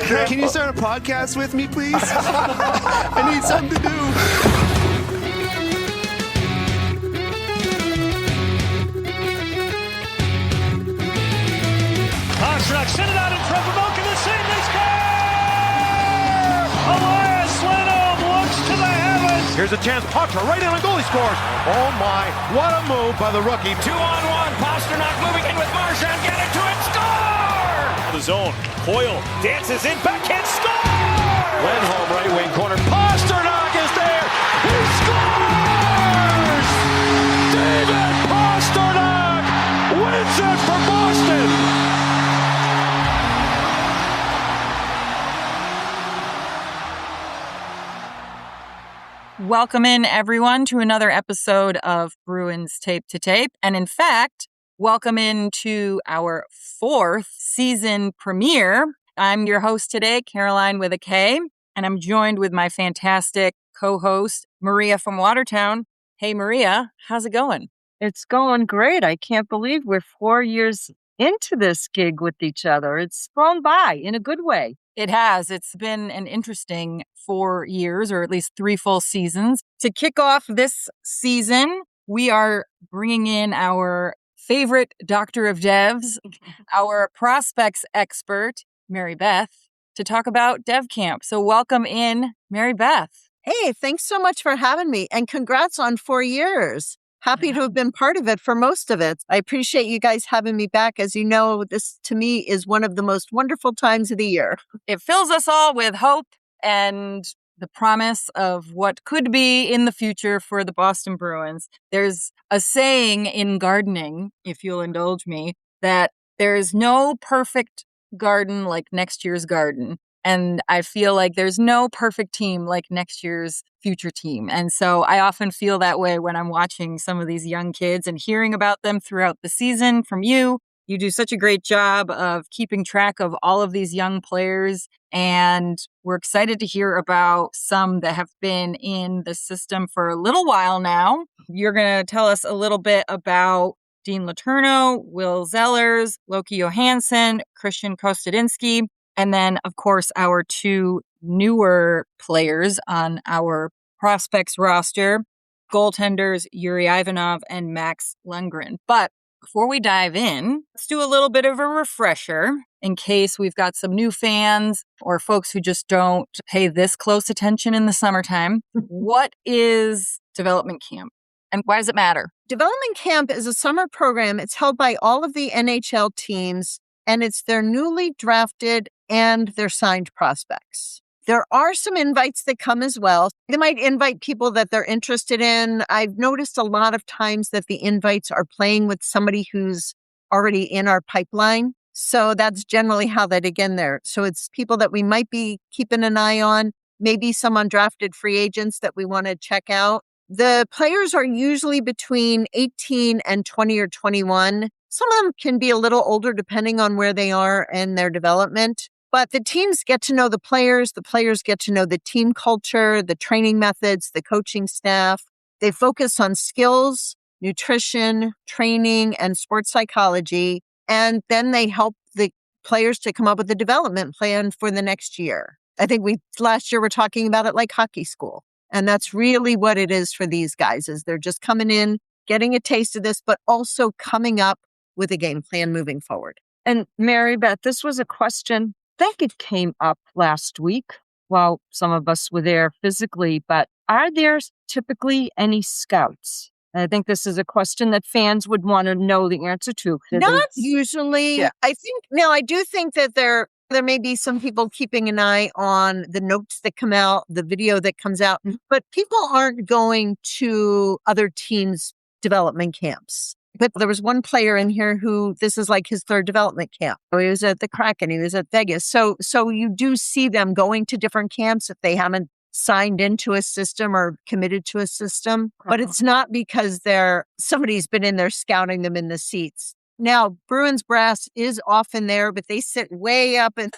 Can you start a podcast with me, please? I need something to do. Pastrnak sent it out in front of Malkin to save. They score! Elias Lindholm looks to the heavens. Here's a chance. Potter right in and goal. He scores. Oh my! What a move by the rookie. 2-on-1. Pastrnak moving in with Marchand. Get it to it. Score! The zone. Coyle dances in. Backhand score! Lindholm right wing corner. Pastrnak is there. He scores! David Pastrnak wins it for Boston. Welcome in, everyone, to another episode of Bruins Tape to Tape. And in fact, welcome into our 4th season premiere. I'm your host today, Caroline with a K, and I'm joined with my fantastic co-host, Maria from Watertown. Hey, Maria, how's it going? It's going great. I can't believe we're 4 years into this gig with each other. It's flown by in a good way. It has. It's been an interesting 4 years, or at least 3 full seasons. To kick off this season, we are bringing in our favorite doctor of devs, our prospects expert, Maribeth, to talk about Dev Camp. So welcome in, Maribeth. Hey, thanks so much for having me, and congrats on 4 years. Happy to have been part of it for most of it. I appreciate you guys having me back. As you know, this to me is one of the most wonderful times of the year. It fills us all with hope and the promise of what could be in the future for the Boston Bruins. There's a saying in gardening, if you'll indulge me, that there is no perfect garden like next year's garden. And I feel like there's no perfect team like next year's future team. And so I often feel that way when I'm watching some of these young kids and hearing about them throughout the season from you. You do such a great job of keeping track of all of these young players. And we're excited to hear about some that have been in the system for a little while now. You're going to tell us a little bit about Dean Letourneau, Will Zellers, Loke Johansson, Kristian Kostadinski. And then, of course, our 2 newer players on our prospects roster, goaltenders Yuri Ivanov and Max Lundgren. But before we dive in, let's do a little bit of a refresher in case we've got some new fans or folks who just don't pay this close attention in the summertime. What is development camp and why does it matter? Development Camp is a summer program. It's held by all of the NHL teams, and it's their newly drafted and their signed prospects. There are some invites that come as well. They might invite people that they're interested in. I've noticed a lot of times that the invites are playing with somebody who's already in our pipeline. So that's generally how they get there. So it's people that we might be keeping an eye on, maybe some undrafted free agents that we want to check out. The players are usually between 18 and 20 or 21. Some of them can be a little older depending on where they are in their development. But the teams get to know the players get to know the team culture, the training methods, the coaching staff. They focus on skills, nutrition, training, and sports psychology. And then they help the players to come up with a development plan for the next year. I think last year we're talking about it like hockey school. And that's really what it is for these guys, is they're just coming in, getting a taste of this, but also coming up with a game plan moving forward. And Maribeth, this was a question, I think it came up last week while some of us were there physically, but are there typically any scouts? And I think this is a question that fans would want to know the answer to. Not usually. Yeah. I do think that there may be some people keeping an eye on the notes that come out, the video that comes out, but people aren't going to other teams' development camps. But there was one player in here who this is like his 3rd development camp. He was at the Kraken. He was at Vegas. So you do see them going to different camps if they haven't signed into a system or committed to a system. But it's not because somebody's been in there scouting them in the seats. Now, Bruins brass is often there, but they sit way up and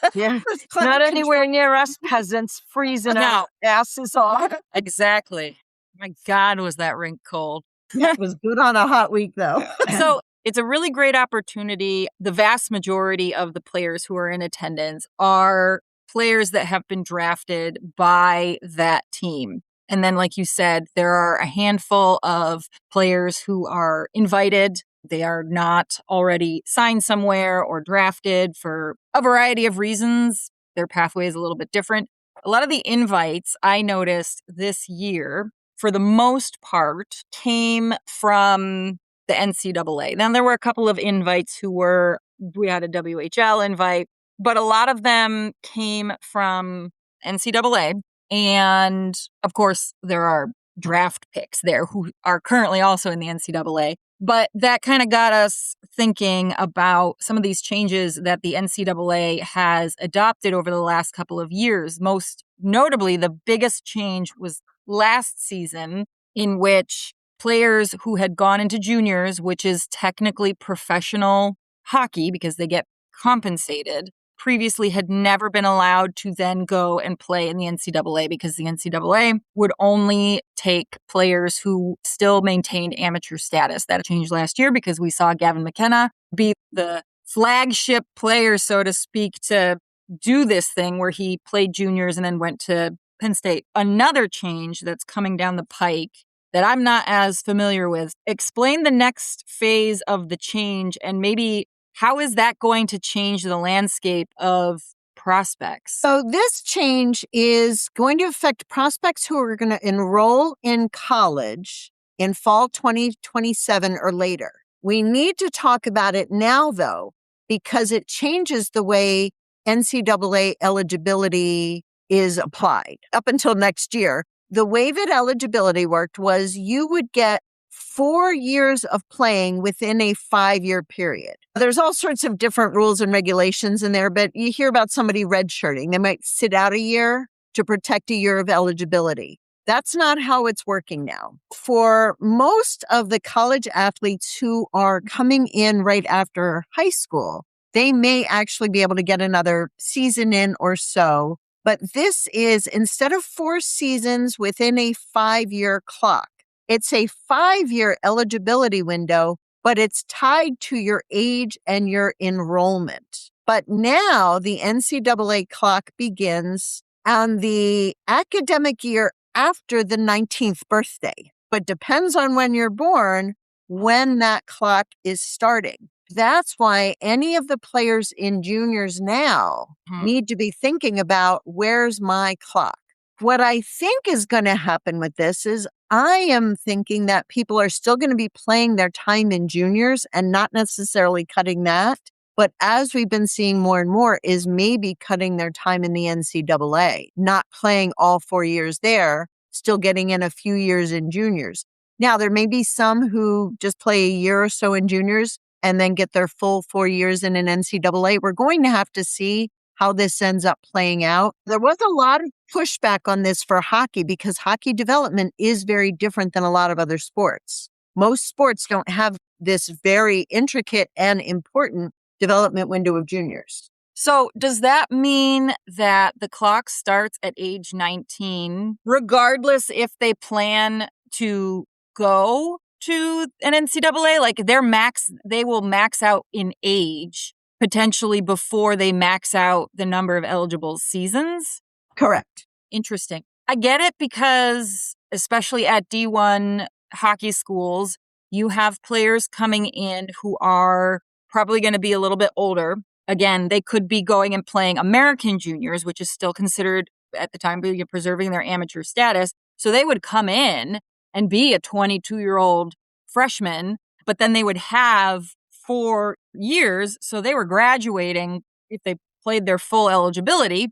not anywhere near us peasants freezing our asses off. Exactly. My God, was that rink cold. It was good on a hot week, though. So it's a really great opportunity. The vast majority of the players who are in attendance are players that have been drafted by that team. And then, like you said, there are a handful of players who are invited. They are not already signed somewhere or drafted for a variety of reasons. Their pathway is a little bit different. A lot of the invites I noticed this year, for the most part, came from the NCAA. Then there were a couple of invites we had a WHL invite, but a lot of them came from NCAA. And of course, there are draft picks there who are currently also in the NCAA. But that kind of got us thinking about some of these changes that the NCAA has adopted over the last couple of years. Most notably, the biggest change was last season, in which players who had gone into juniors, which is technically professional hockey because they get compensated, previously had never been allowed to then go and play in the NCAA because the NCAA would only take players who still maintained amateur status. That changed last year because we saw Gavin McKenna be the flagship player, so to speak, to do this thing where he played juniors and then went to Penn State. Another change that's coming down the pike that I'm not as familiar with. Explain the next phase of the change and maybe how is that going to change the landscape of prospects? So this change is going to affect prospects who are going to enroll in college in fall 2027 or later. We need to talk about it now, though, because it changes the way NCAA eligibility is applied. Up until next year, the way that eligibility worked was you would get 4 years of playing within a 5-year period. There's all sorts of different rules and regulations in there, but you hear about somebody redshirting. They might sit out a year to protect a year of eligibility. That's not how it's working now. For most of the college athletes who are coming in right after high school, they may actually be able to get another season in or so. But this is, instead of 4 seasons within a 5-year clock, it's a 5-year eligibility window, but it's tied to your age and your enrollment. But now the NCAA clock begins on the academic year after the 19th birthday, but depends on when you're born, when that clock is starting. That's why any of the players in juniors now need to be thinking about, where's my clock? What I think is going to happen with this is I am thinking that people are still going to be playing their time in juniors and not necessarily cutting that. But as we've been seeing more and more is maybe cutting their time in the NCAA, not playing all 4 years there, still getting in a few years in juniors. Now, there may be some who just play a year or so in juniors and then get their full 4 years in an NCAA. We're going to have to see how this ends up playing out. There was a lot of pushback on this for hockey because hockey development is very different than a lot of other sports. Most sports don't have this very intricate and important development window of juniors. So does that mean that the clock starts at age 19, regardless if they plan to go to an NCAA? Like they will max out in age potentially before they max out the number of eligible seasons? Correct. Interesting. I get it because, especially at D1 hockey schools, you have players coming in who are probably going to be a little bit older. Again, they could be going and playing American juniors, which is still considered at the time preserving their amateur status. So they would come in and be a 22-year-old freshman, but then they would have 4 years. So they were graduating if they played their full eligibility,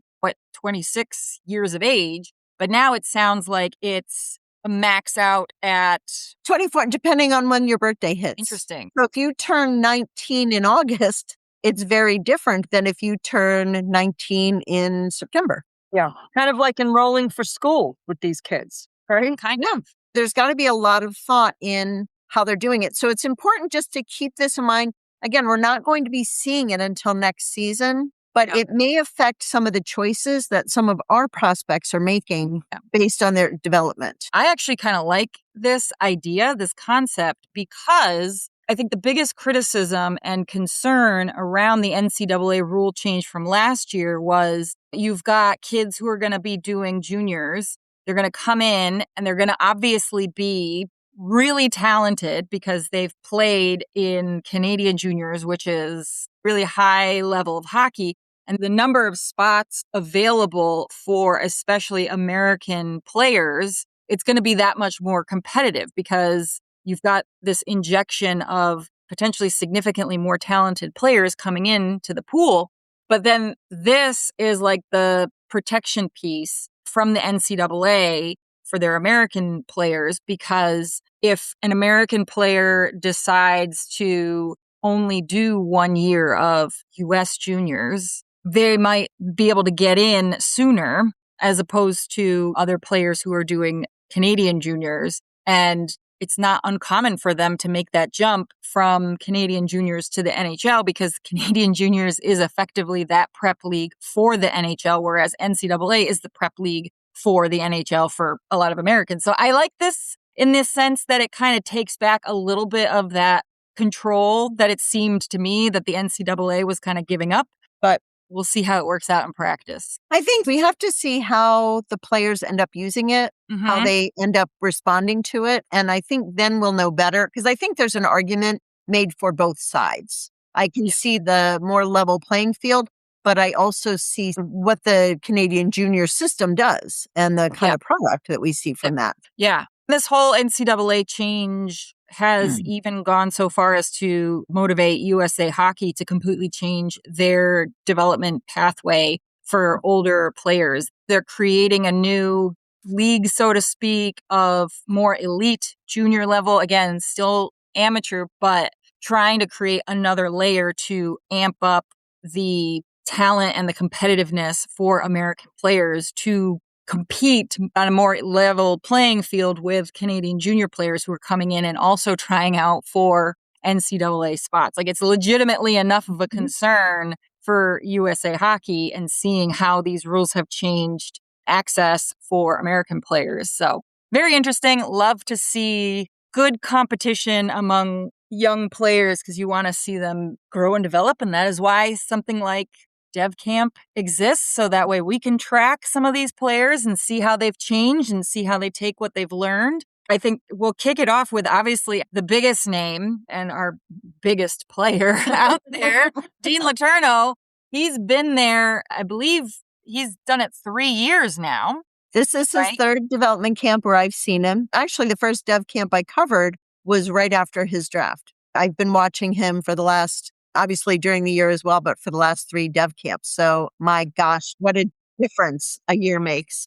26 years of age. But now it sounds like it's a max out at 24, depending on when your birthday hits. Interesting. So if you turn 19 in August, it's very different than if you turn 19 in September. Yeah. Kind of like enrolling for school with these kids, right? Kind of. There's got to be a lot of thought in how they're doing it. So it's important just to keep this in mind. Again, we're not going to be seeing it until next season, but it may affect some of the choices that some of our prospects are making based on their development. I actually kind of like this idea, this concept, because I think the biggest criticism and concern around the NCAA rule change from last year was you've got kids who are going to be doing juniors. They're going to come in and they're going to obviously be really talented because they've played in Canadian juniors, which is really high level of hockey. And the number of spots available for especially American players, it's going to be that much more competitive because you've got this injection of potentially significantly more talented players coming into the pool. But then this is like the protection piece from the NCAA for their American players, because if an American player decides to only do 1 year of US juniors, they might be able to get in sooner as opposed to other players who are doing Canadian juniors. And it's not uncommon for them to make that jump from Canadian juniors to the NHL because Canadian juniors is effectively that prep league for the NHL, whereas NCAA is the prep league for the NHL for a lot of Americans. So I like this in this sense that it kind of takes back a little bit of that control that it seemed to me that the NCAA was kind of giving up. But we'll see how it works out in practice. I think we have to see how the players end up using it, how they end up responding to it. And I think then we'll know better, because I think there's an argument made for both sides. I can see the more level playing field, but I also see what the Canadian junior system does and the kind of product that we see from that. Yeah. This whole NCAA change has even gone so far as to motivate USA Hockey to completely change their development pathway for older players. They're creating a new league, so to speak, of more elite junior level, again, still amateur, but trying to create another layer to amp up the talent and the competitiveness for American players to compete on a more level playing field with Canadian junior players who are coming in and also trying out for NCAA spots. Like, it's legitimately enough of a concern for USA Hockey and seeing how these rules have changed access for American players. So very interesting. Love to see good competition among young players because you want to see them grow and develop. And that is why something like Dev Camp exists, so that way we can track some of these players and see how they've changed and see how they take what they've learned. I think we'll kick it off with obviously the biggest name and our biggest player out there, Dean Letourneau. He's been there, I believe he's done it 3 years now. This is his third development camp where I've seen him. Actually, the first dev camp I covered was right after his draft. I've been watching him for the last, obviously during the year as well, but for the last 3 dev camps. So my gosh, what a difference a year makes.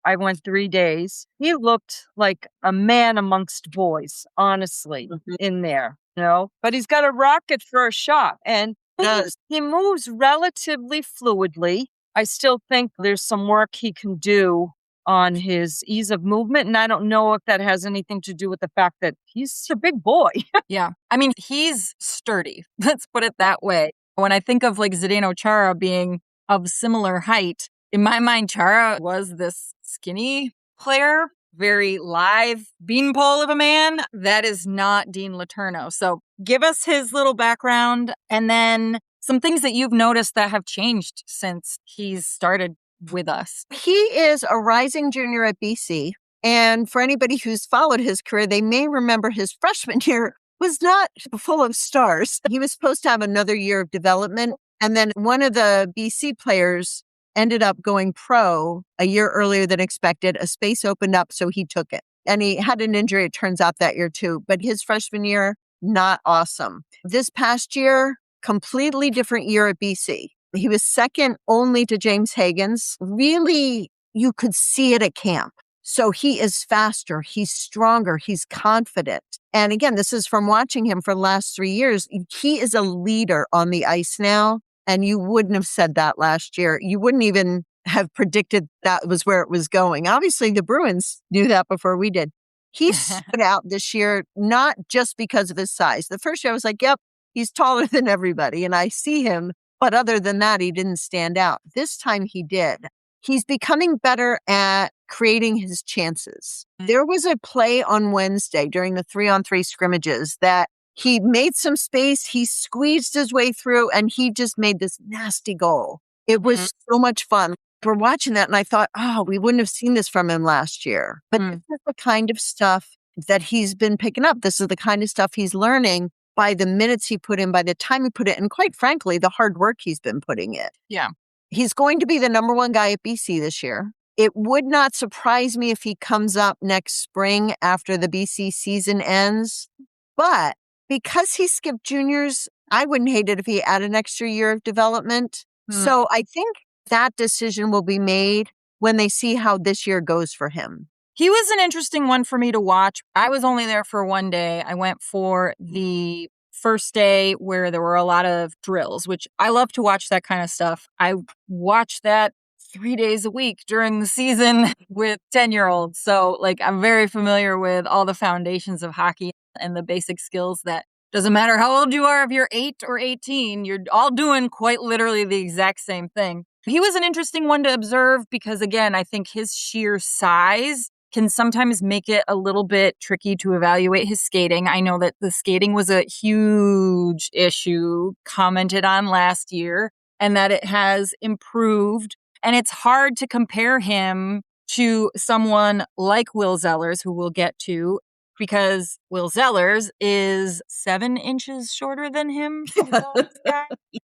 I went 3 days. He looked like a man amongst boys, honestly, in there, but he's got a rocket for a shot and he moves relatively fluidly. I still think there's some work he can do on his ease of movement. And I don't know if that has anything to do with the fact that he's a big boy. Yeah. I mean, he's sturdy. Let's put it that way. When I think of like Zdeno Chara being of similar height, in my mind, Chara was this skinny player, very live beanpole of a man. That is not Dean Letourneau. So give us his little background and then some things that you've noticed that have changed since he's started with us. He is a rising junior at BC. And for anybody who's followed his career, they may remember his freshman year was not full of stars. He was supposed to have another year of development. And then one of the BC players ended up going pro a year earlier than expected. A space opened up, so he took it. And he had an injury, it turns out, that year too. But his freshman year, not awesome. This past year, completely different year at BC. He was second only to James Hagens. Really, you could see it at camp. So he is faster, he's stronger, he's confident. And again, this is from watching him for the last 3 years. He is a leader on the ice now. And you wouldn't have said that last year. You wouldn't even have predicted that was where it was going. Obviously, the Bruins knew that before we did. He stood out this year, not just because of his size. The first year I was like, yep, he's taller than everybody. And I see him. But other than that, he didn't stand out. This time he did. He's becoming better at creating his chances. There was a play on Wednesday during the 3-on-3 scrimmages that he made some space, he squeezed his way through, and he just made this nasty goal. It was so much fun. We're watching that, and I thought, we wouldn't have seen this from him last year. But this is the kind of stuff that he's been picking up. This is the kind of stuff he's learning by the minutes he put in, by the time he put it, and quite frankly, the hard work he's been putting in. Yeah. He's going to be the number one guy at BC this year. It would not surprise me if he comes up next spring after the BC season ends. But because he skipped juniors, I wouldn't hate it if he added an extra year of development. So I think that decision will be made when they see how this year goes for him. He was an interesting one for me to watch. I was only there for one day. I went for the first day where there were a lot of drills, which I love to watch that kind of stuff. I watch that 3 days a week during the season with 10-year-olds. So I'm very familiar with all the foundations of hockey and the basic skills that doesn't matter how old you are, if you're 8 or 18, you're all doing quite literally the exact same thing. He was an interesting one to observe because, again, I think his sheer size can sometimes make it a little bit tricky to evaluate his skating. I know that the skating was a huge issue commented on last year and that it has improved. And it's hard to compare him to someone like Will Zellers, who we'll get to, because Will Zellers is 7 inches shorter than him.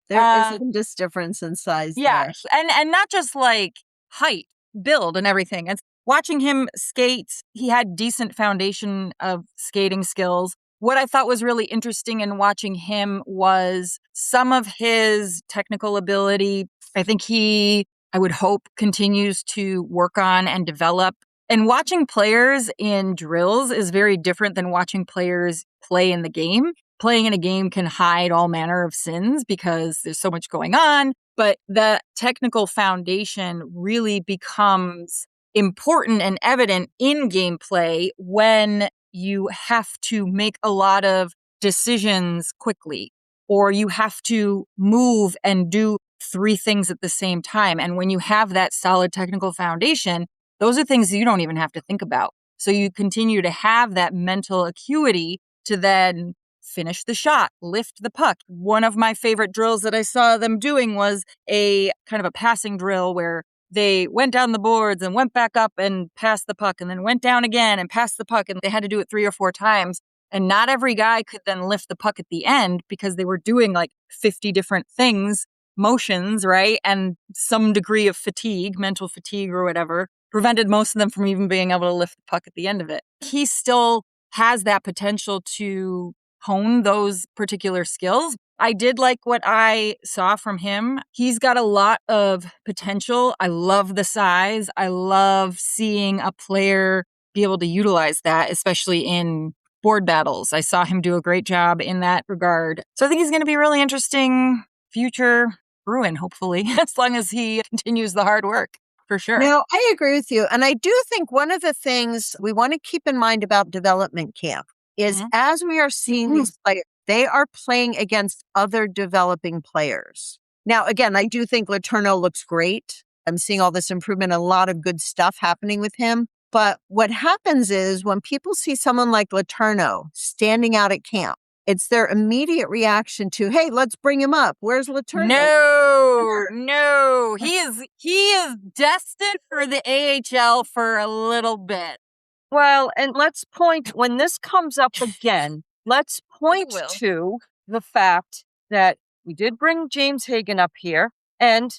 There is this difference in size. Yeah. There. And not just height, build and everything. And watching him skate, he had decent foundation of skating skills. What I thought was really interesting in watching him was some of his technical ability. I think I would hope, continues to work on and develop. And watching players in drills is very different than watching players play in the game. Playing in a game can hide all manner of sins because there's so much going on, but the technical foundation really becomes important and evident in gameplay when you have to make a lot of decisions quickly, or you have to move and do 3 things at the same time. And when you have that solid technical foundation, those are things you don't even have to think about. So you continue to have that mental acuity to then finish the shot, lift the puck. One of my favorite drills that I saw them doing was a kind of a passing drill where they went down the boards and went back up and passed the puck and then went down again and passed the puck. And they had to do it 3 or 4 times. And not every guy could then lift the puck at the end because they were doing 50 different things, motions, right? And some degree of fatigue, mental fatigue or whatever, prevented most of them from even being able to lift the puck at the end of it. He still has that potential to hone those particular skills. I did like what I saw from him. He's got a lot of potential. I love the size. I love seeing a player be able to utilize that, especially in board battles. I saw him do a great job in that regard. So I think he's going to be a really interesting future Bruin, hopefully, as long as he continues the hard work, for sure. Now, I agree with you. And I do think one of the things we want to keep in mind about development camp is as we are seeing these players, they are playing against other developing players. Now, again, I do think Letourneau looks great. I'm seeing all this improvement, a lot of good stuff happening with him. But what happens is when people see someone like Letourneau standing out at camp, it's their immediate reaction to, hey, let's bring him up. Where's Letourneau? No. He is destined for the AHL for a little bit. Well, and let's point, when this comes up again, let's point to the fact that we did bring James Hagan up here, and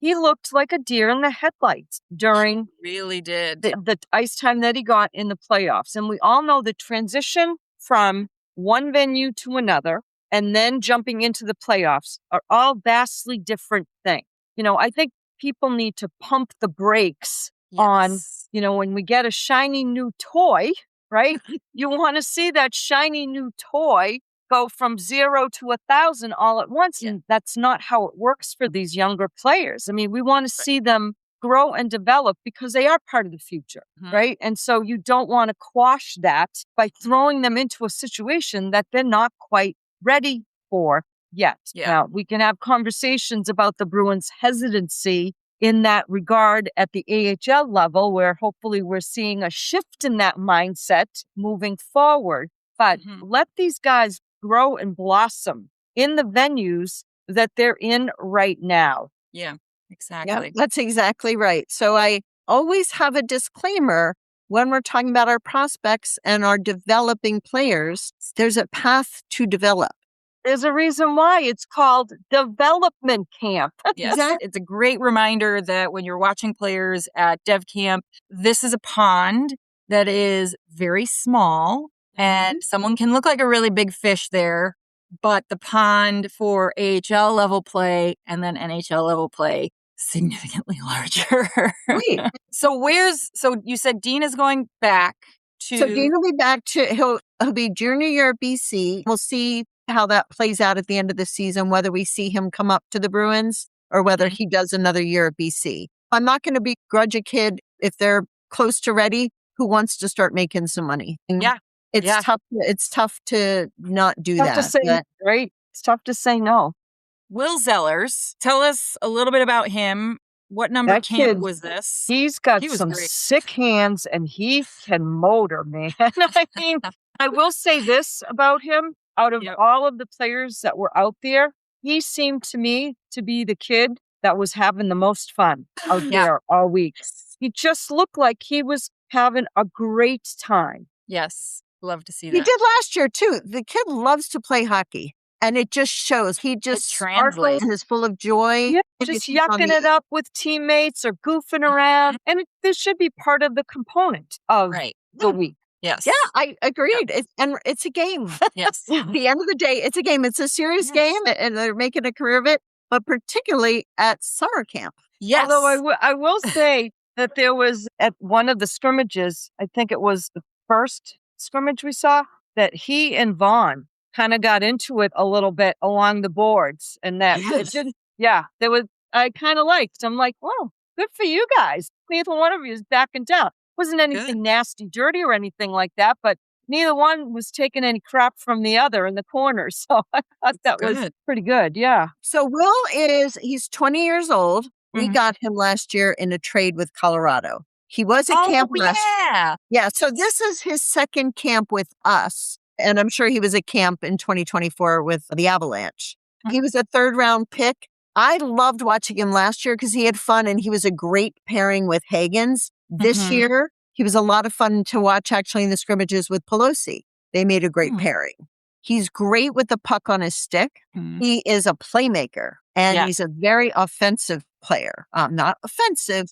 he looked like a deer in the headlights during really did the ice time that he got in the playoffs. And we all know the transition from one venue to another and then jumping into the playoffs are all vastly different things. I think people need to pump the brakes on, when we get a shiny new toy, right? You want to see that shiny new toy go from 0 to 1,000 all at once. And that's not how it works for these younger players. I mean, we want to see them grow and develop because they are part of the future, right? And so you don't want to quash that by throwing them into a situation that they're not quite ready for yet. Now, we can have conversations about the Bruins' hesitancy in that regard at the AHL level, where hopefully we're seeing a shift in that mindset moving forward. But let these guys grow and blossom in the venues that they're in right now. Yeah, exactly. Yeah, that's exactly right. So I always have a disclaimer when we're talking about our prospects and our developing players. There's a path to develop. There's a reason why it's called development camp. Yes, Exactly. it's a great reminder that when you're watching players at Dev Camp, this is a pond that is very small and someone can look like a really big fish there, but the pond for AHL level play and then NHL level play significantly larger. Great. So you said Dean is going back to... So Dean will be back he'll be junior year at BC. We'll see how that plays out at the end of the season, whether we see him come up to the Bruins or whether he does another year at BC. I'm not going to begrudge a kid if they're close to ready who wants to start making some money. And Yeah. It's tough. It's tough to not do Tough that. to say, right? It's tough to say no. Will Zellers, tell us a little bit about him. What number That camp kid, was this? He's got He was some great. sick hands and he can motor, man. I mean, I will say this about him. Out of all of the players that were out there, he seemed to me to be the kid that was having the most fun out there all week. He just looked like he was having a great time. Yes, love to see He that. did last year too. The kid loves to play hockey. And it just shows. He just translates. sparkles and is full of joy. Yeah, just yucking it up with teammates or goofing around. And this should be part of the component of the week. Yes. Yeah, I agreed. It's a game. Yes. At the end of the day, it's a game. It's a serious game, and they're making a career of it, but particularly at summer camp. Yes. Although I will say that there was at one of the scrimmages, I think it was the first scrimmage we saw, that he and Vaughn kind of got into it a little bit along the boards, and that it didn't. Yeah, there was. I kind of liked. I'm like, well, good for you guys. Neither one of you is backing down. Wasn't anything nasty, dirty, or anything like that, but neither one was taking any crap from the other in the corner. So I thought that was pretty good. Yeah. So he's 20 years old. We got him last year in a trade with Colorado. He was at camp last year. Yeah. So this is his second camp with us. And I'm sure he was at camp in 2024 with the Avalanche. He was a third round pick. I loved watching him last year because he had fun and he was a great pairing with Hagens. This year, he was a lot of fun to watch actually in the scrimmages with Pelosi. They made a great pairing. He's great with the puck on his stick. He is a playmaker and he's a very offensive player. Not offensive.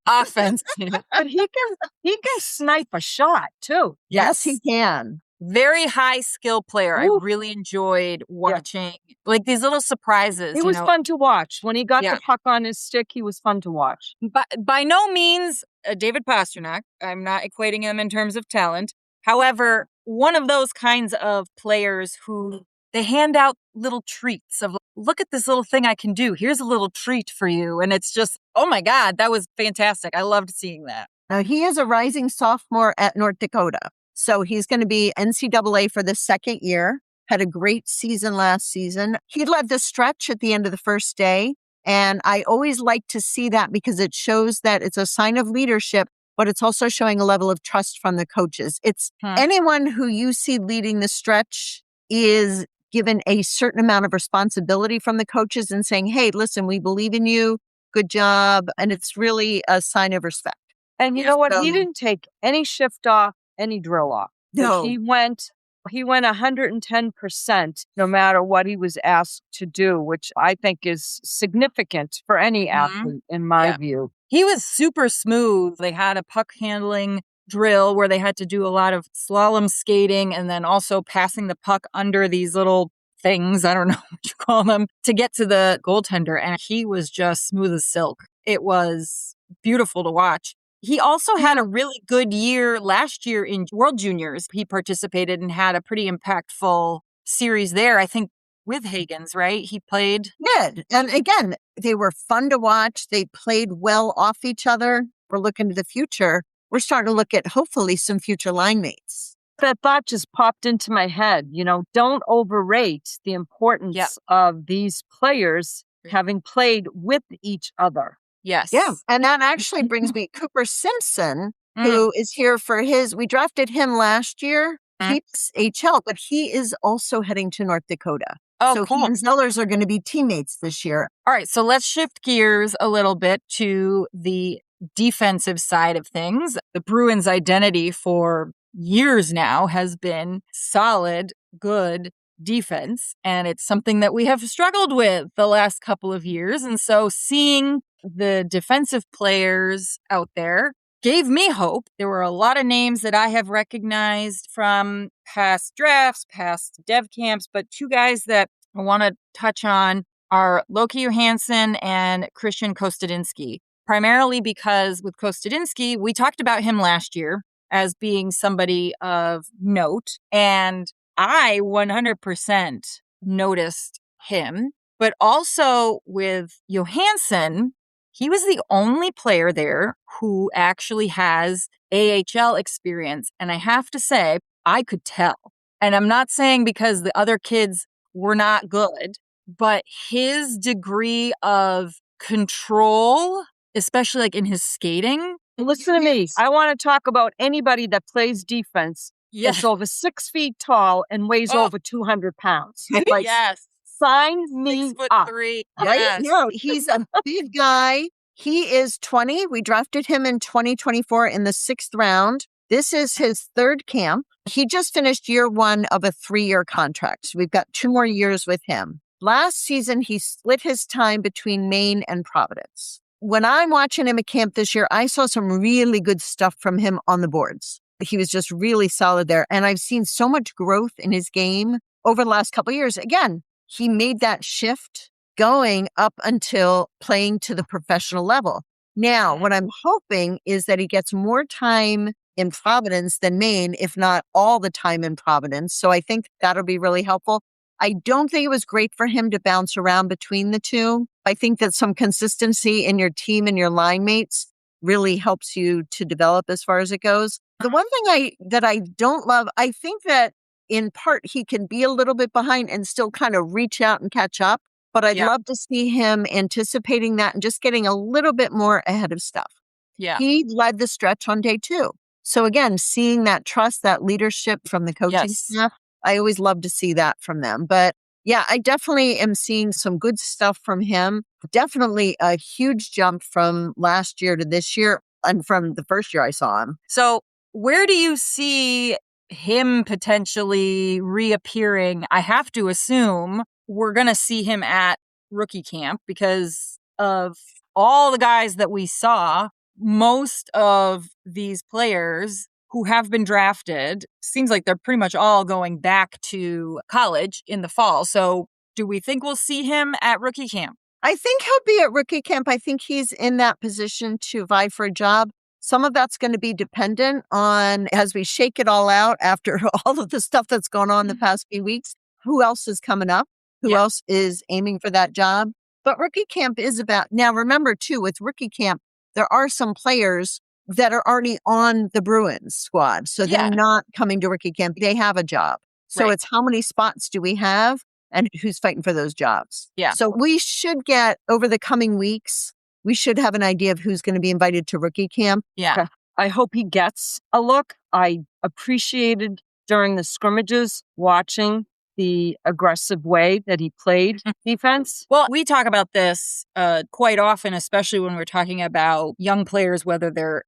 Offensive. But he can snipe a shot too. Yes, he can. Very high skill player. Ooh. I really enjoyed watching like these little surprises. It was fun to watch. When he got the puck on his stick, he was fun to watch. But by no means David Pastrnak. I'm not equating him in terms of talent. However, one of those kinds of players who they hand out little treats of, look at this little thing I can do. Here's a little treat for you. And it's just, oh my God, that was fantastic. I loved seeing that. Now, he is a rising sophomore at North Dakota. So he's going to be NCAA for the second year. Had a great season last season. He led the stretch at the end of the first day. And I always like to see that because it shows that it's a sign of leadership, but it's also showing a level of trust from the coaches. It's anyone who you see leading the stretch is given a certain amount of responsibility from the coaches and saying, hey, listen, we believe in you. Good job. And it's really a sign of respect. And you know what? He didn't take any shift off, any drill off. No. He went 110% no matter what he was asked to do, which I think is significant for any athlete in my view. He was super smooth. They had a puck handling drill where they had to do a lot of slalom skating and then also passing the puck under these little things, I don't know what you call them, to get to the goaltender. And he was just smooth as silk. It was beautiful to watch. He also had a really good year last year in World Juniors. He participated and had a pretty impactful series there, I think, with Hagens, right? He played. Good. And again, they were fun to watch. They played well off each other. We're looking to the future. We're starting to look at hopefully some future line mates. That thought just popped into my head. You know, don't overrate the importance of these players having played with each other. Yes. Yeah. And that actually brings me Cooper Simpson, who is here for we drafted him last year. He's HL, but he is also heading to North Dakota. Oh, so cool. he and Zellers are going to be teammates this year. All right, so let's shift gears a little bit to the defensive side of things. The Bruins' identity for years now has been solid, good defense, and it's something that we have struggled with the last couple of years. And so seeing the defensive players out there gave me hope. There were a lot of names that I have recognized from past drafts, past dev camps, but two guys that I want to touch on are Loke Johansson and Kristian Kostadinski, primarily because with Kostadinski, we talked about him last year as being somebody of note, and I 100% noticed him. But also with Johansson, he was the only player there who actually has AHL experience. And I have to say, I could tell. And I'm not saying because the other kids were not good, but his degree of control, especially like in his skating. Listen to me. I want to talk about anybody that plays defense Yes. that's over 6 feet tall and weighs over 200 pounds. Like, Yes. sign me up. 6'3". Right? Yes. No, he's a big guy. He is 20. We drafted him in 2024 in the 6th round. This is his 3rd camp. He just finished year 1 of a 3-year contract. So we've got 2 more years with him. Last season, he split his time between Maine and Providence. When I'm watching him at camp this year, I saw some really good stuff from him on the boards. He was just really solid there. And I've seen so much growth in his game over the last couple of years. Again, he made that shift going up until playing to the professional level. Now, what I'm hoping is that he gets more time in Providence than Maine, if not all the time in Providence. So I think that'll be really helpful. I don't think it was great for him to bounce around between the two. I think that some consistency in your team and your line mates really helps you to develop as far as it goes. The one thing that I don't love, I think that in part he can be a little bit behind and still kind of reach out and catch up. But I'd love to see him anticipating that and just getting a little bit more ahead of stuff. Yeah. He led the stretch on day 2. So again, seeing that trust, that leadership from the coaching staff, I always love to see that from them. But yeah, I definitely am seeing some good stuff from him. Definitely a huge jump from last year to this year and from the first year I saw him. So where do you see him potentially reappearing? I have to assume we're going to see him at rookie camp because of all the guys that we saw. Most of these players who have been drafted, seems like they're pretty much all going back to college in the fall. So do we think we'll see him at rookie camp? I think he'll be at rookie camp. I think he's in that position to vie for a job. Some of that's going to be dependent on, as we shake it all out after all of the stuff that's gone on the past few weeks, who else is coming up? Who else is aiming for that job? But rookie camp is about, now remember too, with rookie camp, there are some players that are already on the Bruins squad. So they're not coming to rookie camp. They have a job. So it's how many spots do we have and who's fighting for those jobs? Yeah. So we should get, over the coming weeks, we should have an idea of who's going to be invited to rookie camp. Yeah. I hope he gets a look. I appreciated during the scrimmages watching the aggressive way that he played defense. Well, we talk about this quite often, especially when we're talking about young players, whether they're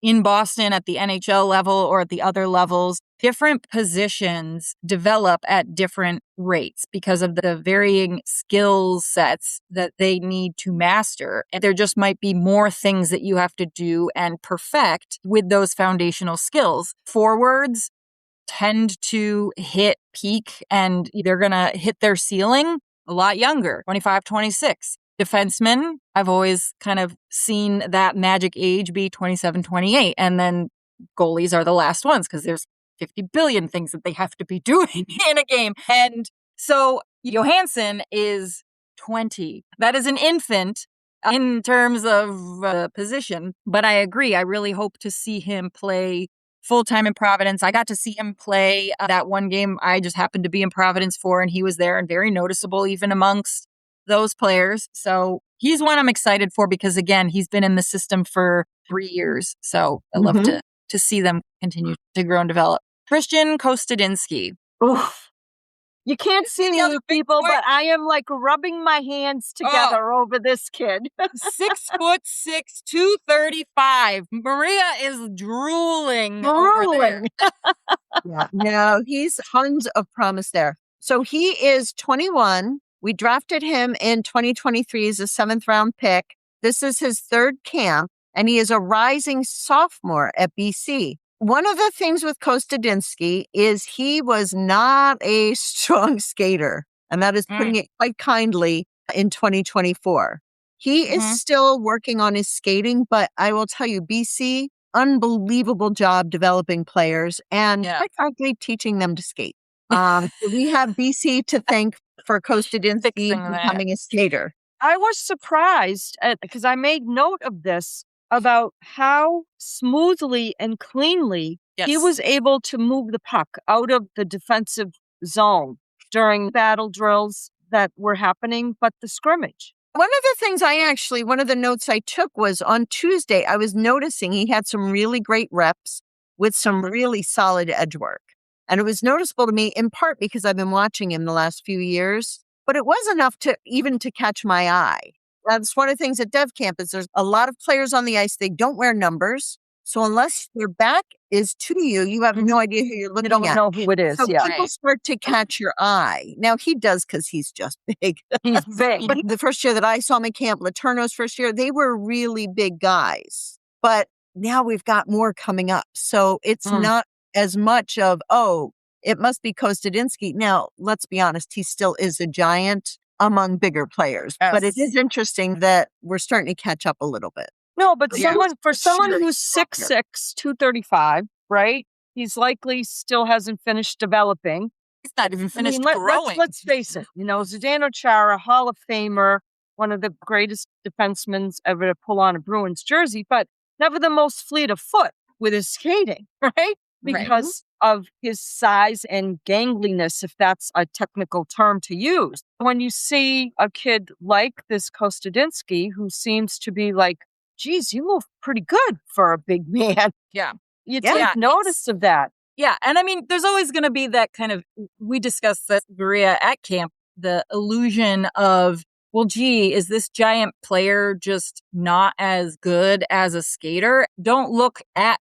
in Boston at the NHL level or at the other levels. Different positions develop at different rates because of the varying skill sets that they need to master. And there just might be more things that you have to do and perfect with those foundational skills. Forwards tend to hit peak and they're going to hit their ceiling a lot younger, 25, 26. Defensemen, I've always kind of seen that magic age be 27, 28. And then goalies are the last ones because there's 50 billion things that they have to be doing in a game. And so Johansson is 20. That is an infant in terms of position. But I agree. I really hope to see him play full-time in Providence. I got to see him play that one game I just happened to be in Providence for, and he was there and very noticeable even amongst those players. So he's one I'm excited for because, again, he's been in the system for 3 years. So I love to see them continue to grow and develop. Kristian Kostadinski. Oof. You can't see the other people, but I am like rubbing my hands together over this kid. 6'6", 235. Maria is drooling. Over there. No, he's tons of promise there. So he is 21. We drafted him in 2023 as a 7th round pick. This is his 3rd camp, and he is a rising sophomore at BC. One of the things with Kostadinski is he was not a strong skater, and that is putting it quite kindly in 2024. He is still working on his skating, but I will tell you, BC, unbelievable job developing players and quite frankly, teaching them to skate. We have BC to thank for Kostadinski becoming a skater. I was surprised because I made note of this about how smoothly and cleanly he was able to move the puck out of the defensive zone during battle drills that were happening, but the scrimmage. One of the things one of the notes I took was on Tuesday, I was noticing he had some really great reps with some really solid edge work. And it was noticeable to me in part because I've been watching him the last few years, but it was enough to catch my eye. That's one of the things at Dev Camp is there's a lot of players on the ice. They don't wear numbers. So unless your back is to you, you have no idea who you're looking at. You don't know who it is. So people start to catch your eye. Now he does because he's just big. He's big. But the first year that I saw him at camp, Letourneau's first year, they were really big guys. But now we've got more coming up. So it's not as much of, it must be Kostadinski. Now, let's be honest, he still is a giant among bigger players. Yes. But it is interesting that we're starting to catch up a little bit. No, but someone who's 6'6", 235, right? He's likely still hasn't finished developing. He's not even finished growing. Let's face it. Zdeno Chara, Hall of Famer, one of the greatest defensemen ever to pull on a Bruins jersey, but never the most fleet of foot with his skating, right? Because of his size and gangliness, if that's a technical term to use. When you see a kid like this Kostadinski, who seems to be like, geez, you move pretty good for a big man. Yeah. You take notice of that. Yeah. And I mean, there's always going to be that kind of, we discussed that, Maria, at camp, the illusion of, well, gee, is this giant player just not as good as a skater? Don't look at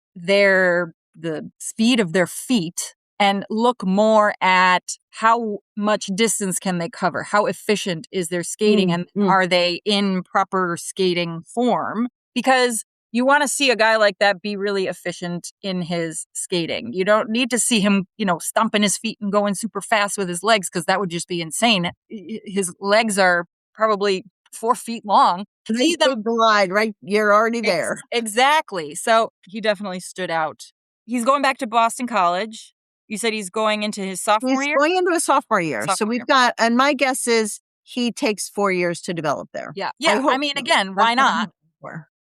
the speed of their feet and look more at how much distance can they cover? How efficient is their skating? And are they in proper skating form? Because you want to see a guy like that be really efficient in his skating. You don't need to see him, stomping his feet and going super fast with his legs, because that would just be insane. His legs are probably 4 feet long. See them glide, right? You're already there. Exactly. So he definitely stood out. He's going back to Boston College. You said he's going into his sophomore year? He's going into a sophomore year. So we've got, and my guess is he takes 4 years to develop there. Yeah. Yeah. I mean, again, why not?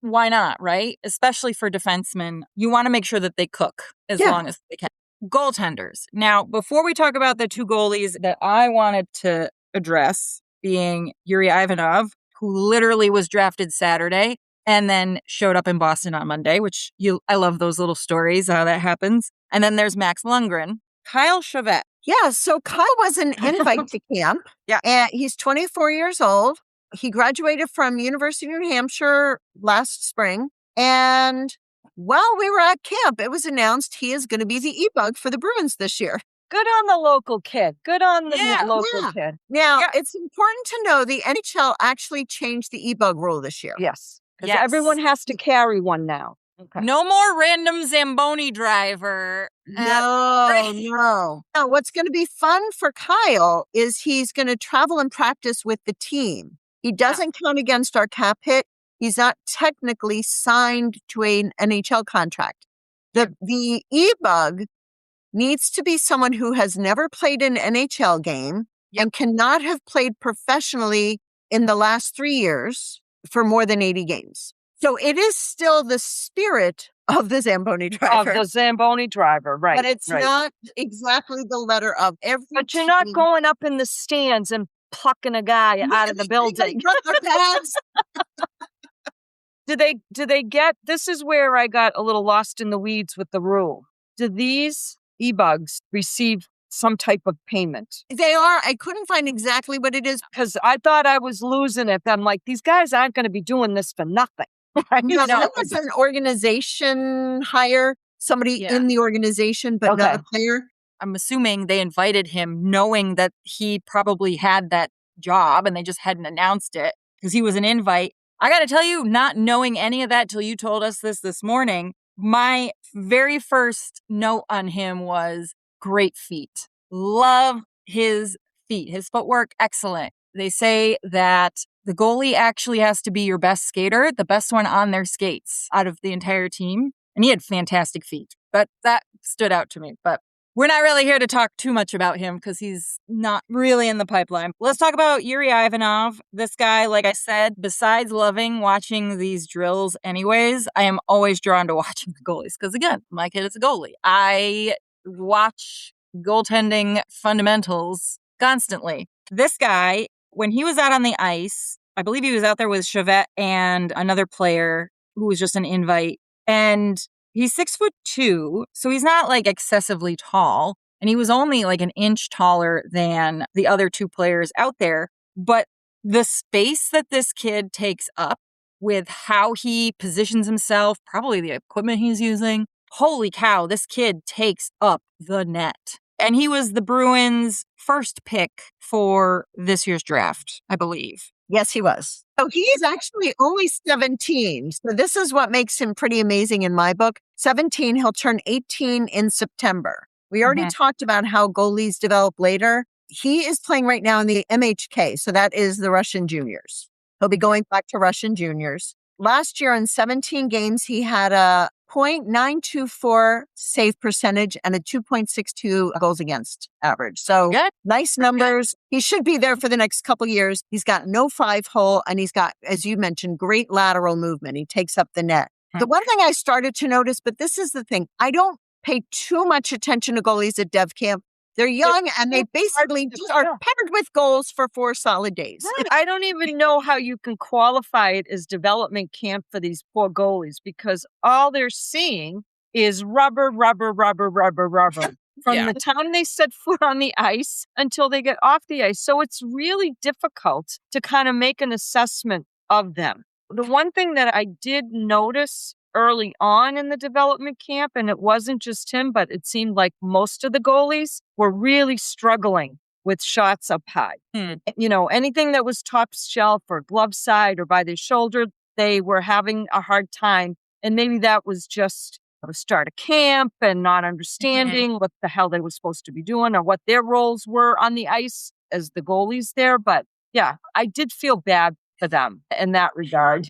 Why not, right? Especially for defensemen. You want to make sure that they cook as long as they can. Goaltenders. Now, before we talk about the 2 goalies that I wanted to address, being Yuri Ivanov, who literally was drafted Saturday and then showed up in Boston on Monday, which I love those little stories, how that happens. And then there's Max Lundgren. Kyle Chavette. Yeah, so Kyle was an invite to camp. Yeah. And he's 24 years old. He graduated from University of New Hampshire last spring. And while we were at camp, it was announced he is going to be the e-bug for the Bruins this year. Good on the local kid. Good on the local kid. Now, it's important to know the NHL actually changed the e-bug rule this year. Yes. Because everyone has to carry one now. Okay. No more random Zamboni driver. No. Now, what's going to be fun for Kyle is he's going to travel and practice with the team. He doesn't count against our cap hit. He's not technically signed to an NHL contract. The e-bug needs to be someone who has never played an NHL game and cannot have played professionally in the last 3 years for more than 80 games. So it is still the spirit of the Zamboni driver. Of the Zamboni driver, right. But it's not exactly the letter of every But you're not going up in the stands and plucking a guy out of the building. Do they get, this is where I got a little lost in the weeds with the rule. Do these e-bugs receive some type of payment? They are. I couldn't find exactly what it is. Because I thought I was losing it. I'm like, these guys aren't going to be doing this for nothing. Right? No, that was an organization hire, somebody in the organization, but not a player. I'm assuming they invited him knowing that he probably had that job and they just hadn't announced it because he was an invite. I got to tell you, not knowing any of that till you told us this morning, my very first note on him was great feet. Love his feet. His footwork, excellent. They say that the goalie actually has to be your best skater, the best one on their skates out of the entire team. And he had fantastic feet. But that stood out to me. But we're not really here to talk too much about him because he's not really in the pipeline. Let's talk about Yuri Ivanov. This guy, like I said, besides loving watching these drills anyways, I am always drawn to watching the goalies because, again, my kid is a goalie. I watch goaltending fundamentals constantly. This guy, when he was out on the ice, I believe he was out there with Chevette and another player who was just an invite. And he's 6'2", so he's not like excessively tall. And he was only like an inch taller than the other two players out there. But the space that this kid takes up with how he positions himself, probably the equipment he's using, holy cow, this kid takes up the net. And he was the Bruins' first pick for this year's draft, I believe. Yes, he was. So he is actually only 17. So this is what makes him pretty amazing in my book. 17, he'll turn 18 in September. We already talked about how goalies develop later. He is playing right now in the MHK. So that is the Russian juniors. He'll be going back to Russian juniors. Last year in 17 games, he had a .924 save percentage and a 2.62 goals against average. So nice numbers. He should be there for the next couple years. He's got no 5-hole and he's got, as you mentioned, great lateral movement. He takes up the net. The one thing I started to notice, but this is the thing, I don't pay too much attention to goalies at Dev Camp. They're young and they basically just are peppered with goals for 4 solid days. I don't even know how you can qualify it as development camp for these poor goalies because all they're seeing is rubber. From the time they set foot on the ice until they get off the ice. So it's really difficult to kind of make an assessment of them. The one thing that I did notice early on in the development camp, and it wasn't just him, but it seemed like most of the goalies were really struggling with shots up high. You know, anything that was top shelf or glove side or by their shoulder, they were having a hard time. And maybe that was just the start of camp and not understanding what the hell they were supposed to be doing or what their roles were on the ice as the goalies there. But yeah, I did feel bad for them in that regard.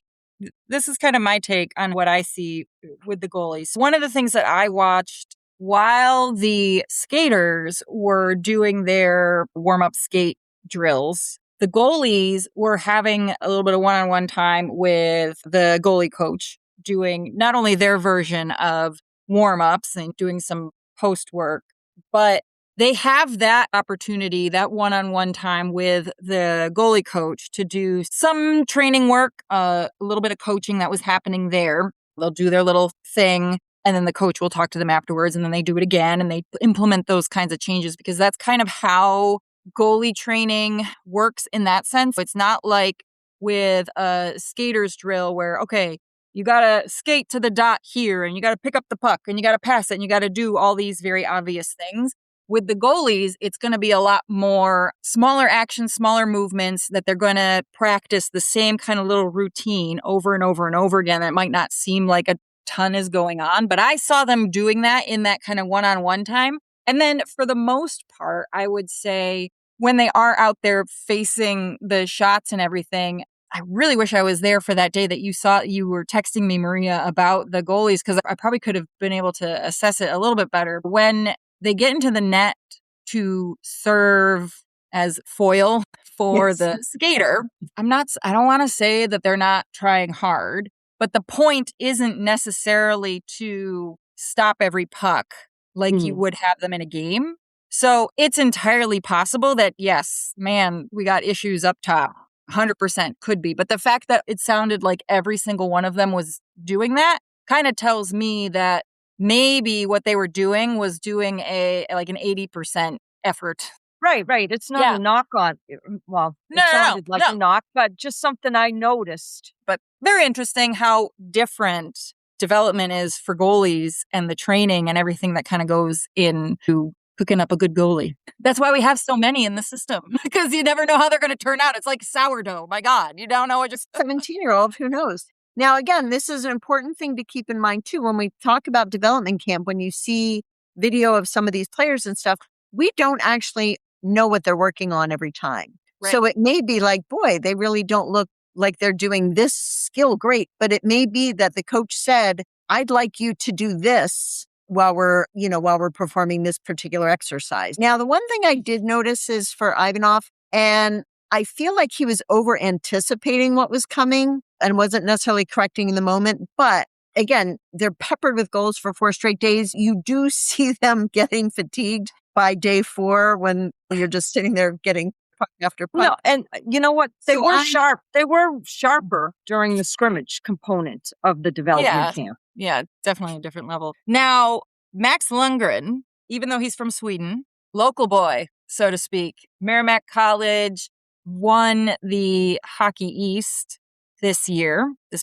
This is kind of my take on what I see with the goalies. One of the things that I watched while the skaters were doing their warm-up skate drills, the goalies were having a little bit of one-on-one time with the goalie coach, doing not only their version of warm-ups and doing some post work, but they have that opportunity, that one-on-one time with the goalie coach to do some training work, a little bit of coaching that was happening there. They'll do their little thing, and then the coach will talk to them afterwards, and then they do it again, and they implement those kinds of changes because that's kind of how goalie training works in that sense. It's not like with a skater's drill where, okay, you got to skate to the dot here, and you got to pick up the puck, and you got to pass it, and you got to do all these very obvious things. With the goalies, it's going to be a lot more smaller actions, smaller movements that they're going to practice the same kind of little routine over and over and over again. It might not seem like a ton is going on, but I saw them doing that in that kind of one-on-one time. And then for the most part, I would say when they are out there facing the shots and everything, I really wish I was there for that day that you were texting me, Maria, about the goalies, because I probably could have been able to assess it a little bit better. When they get into the net to serve as foil for the skater, I don't want to say that they're not trying hard, but the point isn't necessarily to stop every puck like you would have them in a game. So it's entirely possible that, yes, man, we got issues up top. 100% could be. But the fact that it sounded like every single one of them was doing that kind of tells me that maybe what they were doing was doing an 80% effort. Right. It's not a knock on, well, it sounded like a knock, but just something I noticed. But very interesting how different development is for goalies and the training and everything that kind of goes into cooking up a good goalie. That's why we have so many in the system, because you never know how they're going to turn out. It's like sourdough. My God, you don't know what just 17-year-old, who knows? Now, again, this is an important thing to keep in mind, too. When we talk about development camp, when you see video of some of these players and stuff, we don't actually know what they're working on every time. Right. So it may be like, boy, they really don't look like they're doing this skill great. But it may be that the coach said, I'd like you to do this while we're performing this particular exercise. Now, the one thing I did notice is for Ivanov, and I feel like he was over anticipating what was coming and wasn't necessarily correcting in the moment. But again, they're peppered with goals for 4 straight days. You do see them getting fatigued by day 4 when you're just sitting there getting puck after puck. No, and you know what? They were sharp. They were sharper during the scrimmage component of the development camp. Yeah, definitely a different level. Now, Max Lundgren, even though he's from Sweden, local boy, so to speak, Merrimack College won the Hockey East this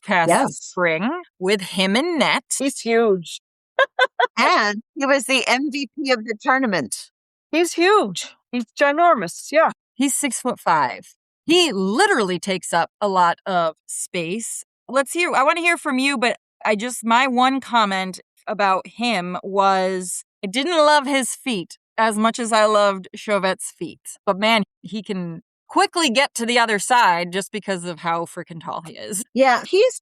past spring, with him in net. He's huge. And he was the MVP of the tournament. He's huge. He's ginormous. Yeah. He's 6'5". He literally takes up a lot of space. I want to hear from you, but my one comment about him was I didn't love his feet as much as I loved Chauvet's feet. But man, he can quickly get to the other side just because of how freaking tall he is. Yeah, he's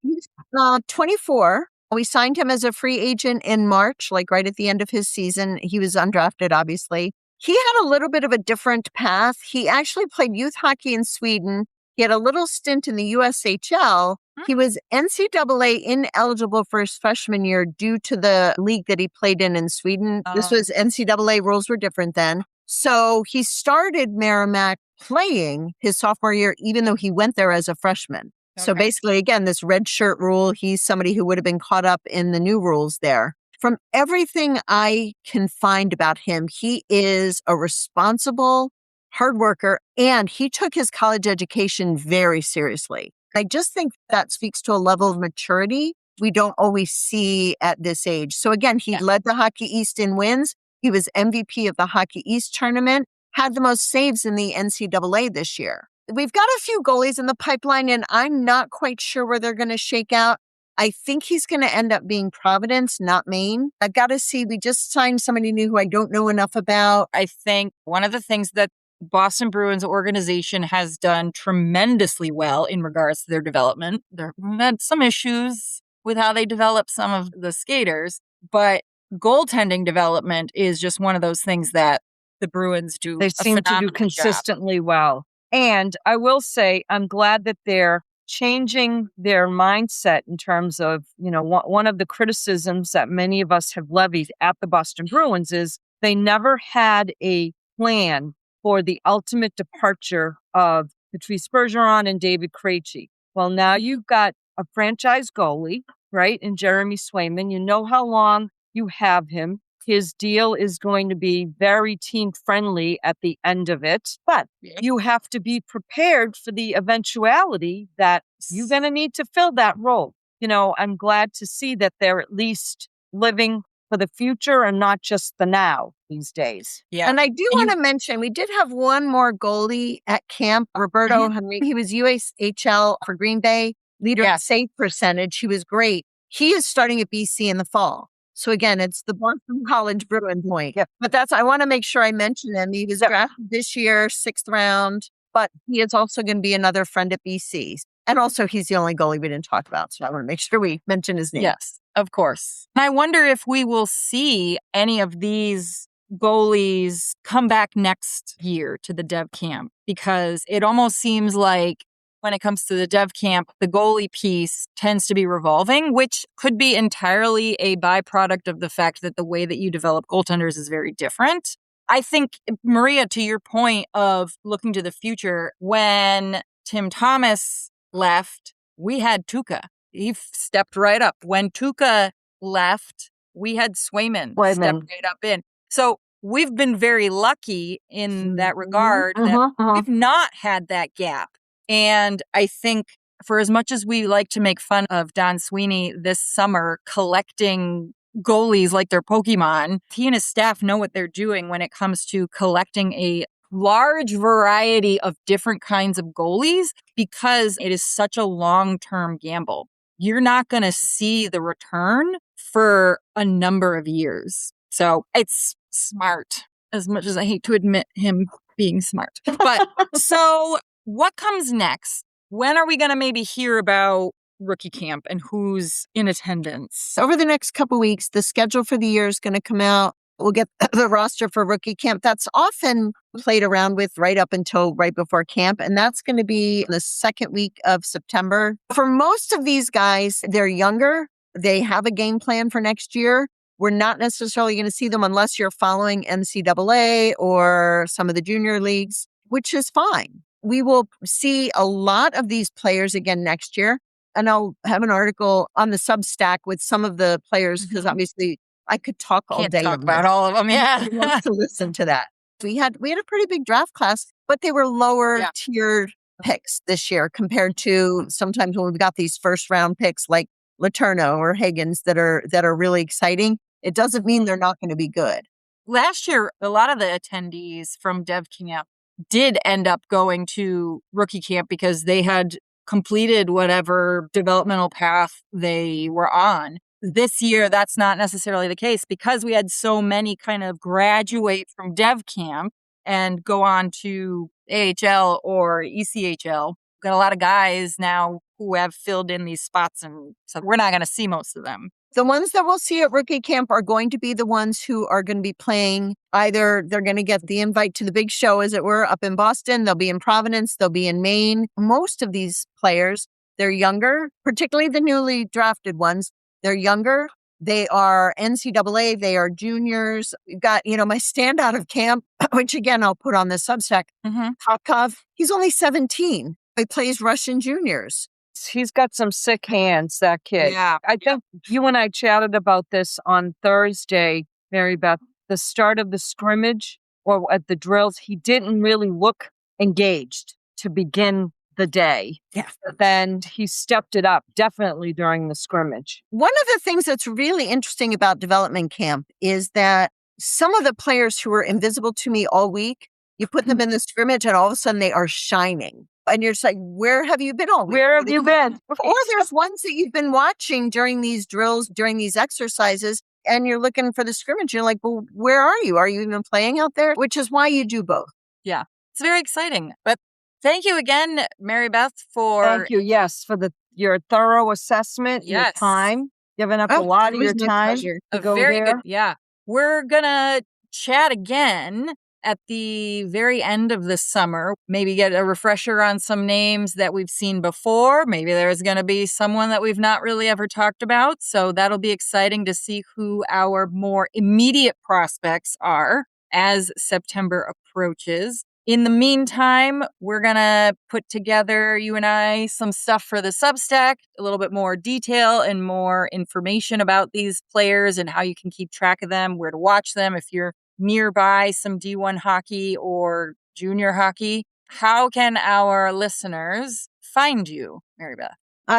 24. We signed him as a free agent in March, like right at the end of his season. He was undrafted, obviously. He had a little bit of a different path. He actually played youth hockey in Sweden. He had a little stint in the USHL. He was NCAA ineligible for his freshman year due to the league that he played in Sweden. This was NCAA, rules were different then. So he started Merrimack playing his sophomore year, even though he went there as a freshman. Okay. So basically, again, this red shirt rule, he's somebody who would have been caught up in the new rules there. From everything I can find about him, he is a responsible, hard worker, and he took his college education very seriously. I just think that speaks to a level of maturity we don't always see at this age. So again, he led the Hockey East in wins. He was MVP of the Hockey East tournament, had the most saves in the NCAA this year. We've got a few goalies in the pipeline, and I'm not quite sure where they're going to shake out. I think he's going to end up being Providence, not Maine. I've got to see. We just signed somebody new who I don't know enough about. I think one of the things that Boston Bruins organization has done tremendously well in regards to their development. They've had some issues with how they develop some of the skaters, but goaltending development is just one of those things that the Bruins do. They seem to do consistently well. And I will say, I'm glad that they're changing their mindset in terms of, one of the criticisms that many of us have levied at the Boston Bruins is they never had a plan for the ultimate departure of Patrice Bergeron and David Krejci. Well, now you've got a franchise goalie, right, in Jeremy Swayman. You know how long you have him. His deal is going to be very team-friendly at the end of it. But you have to be prepared for the eventuality that you're going to need to fill that role. I'm glad to see that they're at least living for the future and not just the now these days. Yeah. And I do want to mention, we did have one more goalie at camp, Roberto Henry. He was USHL for Green Bay, leader of save percentage. He was great. He is starting at BC in the fall. So again, it's the Boston College Bruins point. Yeah. But I want to make sure I mention him. He was drafted this year, 6th round, but he is also going to be another friend at BC. And also he's the only goalie we didn't talk about. So I want to make sure we mention his name. Yes, of course. And I wonder if we will see any of these goalies come back next year to the dev camp, because it almost seems like when it comes to the dev camp, the goalie piece tends to be revolving, which could be entirely a byproduct of the fact that the way that you develop goaltenders is very different. I think, Maria, to your point of looking to the future, when Tim Thomas left, we had Tuukka. He stepped right up. When Tuukka left, we had Swayman step right up in. So we've been very lucky in that regard that we've not had that gap. And I think for as much as we like to make fun of Don Sweeney this summer collecting goalies like they're Pokemon, he and his staff know what they're doing when it comes to collecting a large variety of different kinds of goalies because it is such a long-term gamble. You're not going to see the return for a number of years. So it's smart, as much as I hate to admit him being smart. But so what comes next? When are we going to maybe hear about rookie camp and who's in attendance? Over the next couple weeks, the schedule for the year is going to come out. We'll get the roster for rookie camp. That's often played around with right up until right before camp. And that's going to be the second week of September. For most of these guys, they're younger. They have a game plan for next year. We're not necessarily going to see them unless you're following NCAA or some of the junior leagues, which is fine. We will see a lot of these players again next year. And I'll have an article on the Substack with some of the players because obviously I could talk all Can't day talk about all of them. Yeah. Who wants to listen to that? We had a pretty big draft class, but they were lower tiered picks this year compared to sometimes when we've got these first round picks like Letourneau or Higgins that are really exciting. It doesn't mean they're not going to be good. Last year, a lot of the attendees from Dev Camp did end up going to rookie camp because they had completed whatever developmental path they were on. This year, that's not necessarily the case because we had so many kind of graduate from Dev Camp and go on to AHL or ECHL. We've got a lot of guys now who have filled in these spots, and so we're not going to see most of them. The ones that we'll see at rookie camp are going to be the ones who are going to be playing. Either they're going to get the invite to the big show, as it were, up in Boston. They'll be in Providence. They'll be in Maine. Most of these players, they're younger, particularly the newly drafted ones. They're younger. They are NCAA. They are juniors. We've got, my standout of camp, which again, I'll put on the Substack. Popkov, he's only 17. He plays Russian juniors. He's got some sick hands, that kid. Yeah. I think you and I chatted about this on Thursday, Maribeth. The start of the scrimmage or at the drills, he didn't really look engaged to begin the day. Yeah. But then he stepped it up definitely during the scrimmage. One of the things that's really interesting about development camp is that some of the players who were invisible to me all week, you put them in the scrimmage and all of a sudden they are shining. And you're just like, where have you been all week? Where have you been? Or there's ones that you've been watching during these drills, during these exercises, and you're looking for the scrimmage. You're like, well, where are you? Are you even playing out there? Which is why you do both. Yeah, it's very exciting. But thank you again, Maribeth, for... Thank you, yes, for your thorough assessment, your time, giving up a lot of your time to go very there. Good, yeah. We're going to chat again at the very end of the summer, maybe get a refresher on some names that we've seen before. Maybe there's going to be someone that we've not really ever talked about. So that'll be exciting to see who our more immediate prospects are as September approaches. In the meantime, we're going to put together, you and I, some stuff for the Substack, a little bit more detail and more information about these players and how you can keep track of them, where to watch them if you're nearby some D1 hockey or junior hockey. How can our listeners find you, Maribeth?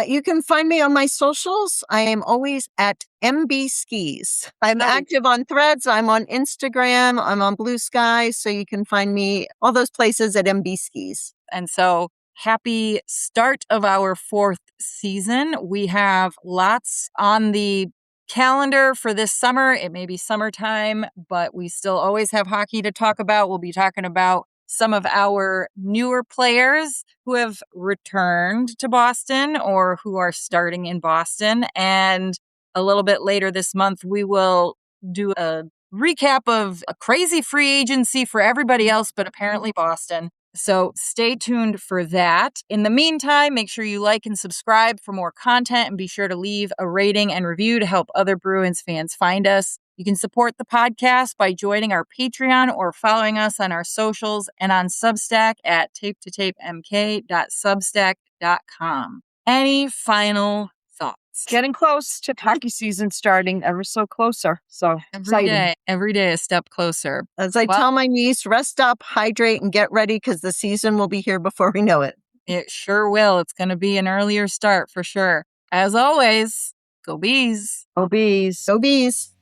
You can find me on my socials. I am always at MB Skis. I'm active on Threads. I'm on Instagram. I'm on Blue Sky. So you can find me all those places at MB Skis. And so happy start of our 4th season. We have lots on the calendar for this summer. It may be summertime, but we still always have hockey to talk about. We'll be talking about some of our newer players who have returned to Boston or who are starting in Boston. And a little bit later this month, we will do a recap of a crazy free agency for everybody else, but apparently Boston. So stay tuned for that. In the meantime, make sure you like and subscribe for more content and be sure to leave a rating and review to help other Bruins fans find us. You can support the podcast by joining our Patreon or following us on our socials and on Substack at tapetotapemk.substack.com. Any final thoughts? Getting close to hockey season starting, ever so closer. So Every day a step closer. As I tell my niece, rest up, hydrate, and get ready because the season will be here before we know it. It sure will. It's going to be an earlier start for sure. As always, go Bees. Go Bees. Go Bees.